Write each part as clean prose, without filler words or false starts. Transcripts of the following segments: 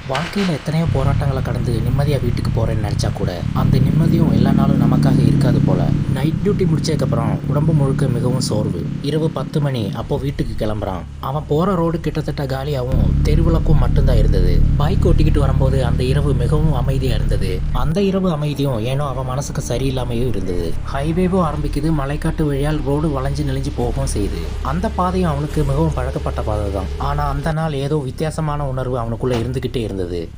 வாழ்க்கையில் எத்தனையோ போராட்டங்களை கடந்து நிம்மதியாக வீட்டுக்கு போகிறேன்னு நினச்சா கூட அந்த நிம்மதியும் எல்லா நாளும் நமக்காக இருக்காது போல். நைட் டியூட்டி முடிச்சதுக்கப்புறம் உடம்பு முழுக்க மிகவும் சோர்வு. இரவு 10 மணி அப்போது வீட்டுக்கு கிளம்புறான். அவன் போகிற ரோடு கிட்டத்தட்ட காலியாகவும் தெருவிளக்கும் மட்டும்தான் இருந்தது. பைக் ஓட்டிக்கிட்டு வரும்போது அந்த இரவு மிகவும் அமைதியாக இருந்தது. அந்த இரவு அமைதியும் ஏனோ அவன் மனசுக்கு சரியில்லாமையும் இருந்தது. ஹைவேவும் ஆரம்பிக்குது. மலைக்காட்டு வழியால் ரோடு வளைஞ்சு நெளிஞ்சு போகவும் செய்யுது. அந்த பாதையும் அவனுக்கு மிகவும் பழக்கப்பட்ட பாதை தான். ஆனால் அந்த நாள் ஏதோ வித்தியாசமான உணர்வு அவனுக்குள்ளே இருந்துக்கிட்டே இருந்தது.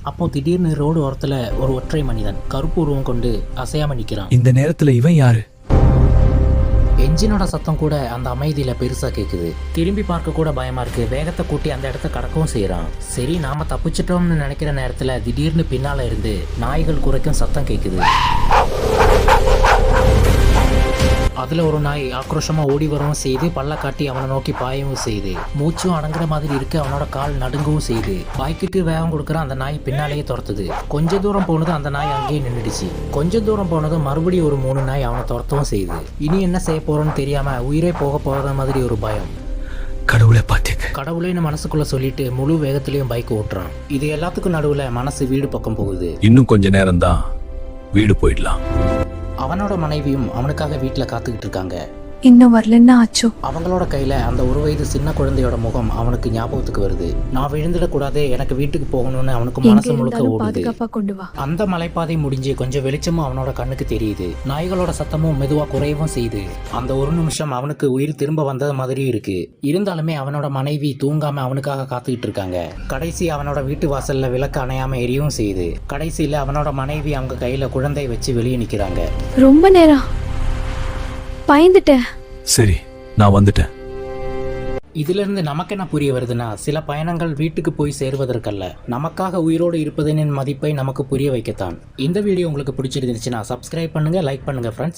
அப்போ திடீர்னு ரோடு ஓரத்துல ஒரு ஒற்றை மனிதன் கருப்பு உருவம் கொண்டு அசையாம நிக்கிறான். இந்த நேரத்துல இவன் யாரு? என்ஜினோட சத்தம் கூட அந்த அமைதியில பெருசா கேக்குது. திரும்பி பார்க்க கூட பயமா இருக்கு. வேகத்தை கூட்டி அந்த இடத்த கடக்கவும் செய்யறான். சரி நாம தப்பிச்சிட்டோம்னு நினைக்கிற நேரத்துல திடீர்னு பின்னால இருந்து நாய்கள் குறைக்கும் சத்தம் கேக்குது. அதில் ஒரு நாய் ஆக்ரோஷமாக ஓடி வரவும் செய்து பல்ல காட்டி அவனை நோக்கி பாயவும் செய்து. மூச்சும் அடங்குற மாதிரி இருக்கு. அவனோட கால் நடுங்கவும் செய்து. பைக்குக்கு வேகம் கொடுக்குற அந்த நாய் பின்னாலேயே துரத்துது. கொஞ்ச தூரம் போனதும் அந்த நாய் அங்கேயே நின்றுடுச்சு. கொஞ்ச தூரம் போனதும் மறுபடியும் ஒரு 3 நாய் அவனை துரத்தவும் செய்யுது. இனி என்ன செய்ய போறோன்னு தெரியாம உயிரே போக போகிற மாதிரி ஒரு பயம். கடவுளை பார்த்தீங்க, கடவுளைன்னு மனசுக்குள்ள சொல்லிட்டு முழு வேகத்திலையும் பைக் ஓட்டுறான். இது எல்லாத்துக்கும் நடுவில் மனசு வீடு பக்கம் போகுது. இன்னும் கொஞ்ச நேரம் தான் வீடு போயிடலாம். அவனோட மனைவியும் அவனுக்காக வீட்டில் காத்துக்கிட்டு இருக்காங்க. இன்னும் வரலன்னா ஆச்சோ. அவங்களோட கையில அந்த ஒரு வயது சின்ன குழந்தையோட முகம் அவனுக்கு ஞாபகத்துக்கு வருது. நான் விழுந்துடக்கூடாது, எனக்கு வீட்டுக்கு போகணும்னு அவனுக்கு மனசு முழுக்க ஓடுது. கொண்டு வா. அந்த மலைப்பாதை முடிஞ்சு கொஞ்சம் வெளிச்சமும் அவனோட கண்ணுக்கு தெரியுது. நாய்களோட சத்தமும் மெதுவா குறையவும் செய்யுது. அந்த ஒரு நிமிஷம் அவனுக்கு உயிர் திரும்ப வந்த மாதிரியும் இருக்கு. இருந்தாலுமே அவனோட மனைவி தூங்காம அவனுக்காக காத்துக்கிட்டு இருக்காங்க. கடைசி அவனோட வீட்டு வாசல்ல விளக்கு அணையாம எரியவும் செய்யுது. கடைசியில அவனோட மனைவி அவங்க கையில குழந்தை வச்சு வெளியே நிக்கிறாங்க. ரொம்ப நேரம் பயந்துட்டேன். சரி, நான் வந்துட்டேன். இதுல இருந்து நமக்கு என்ன புரிய வருதுன்னா, சில பயணங்கள் வீட்டுக்கு போய் சேருவதற்கல்ல, நமக்காக உயிரோடு இருப்பதனின் மதிப்பை நமக்கு புரிய வைக்கத்தான். இந்த வீடியோ உங்களுக்கு பிடிச்சிருந்துச்சுன்னா சப்ஸ்கிரைப் பண்ணுங்க, லைக் பண்ணுங்க ஃப்ரெண்ட்ஸ்.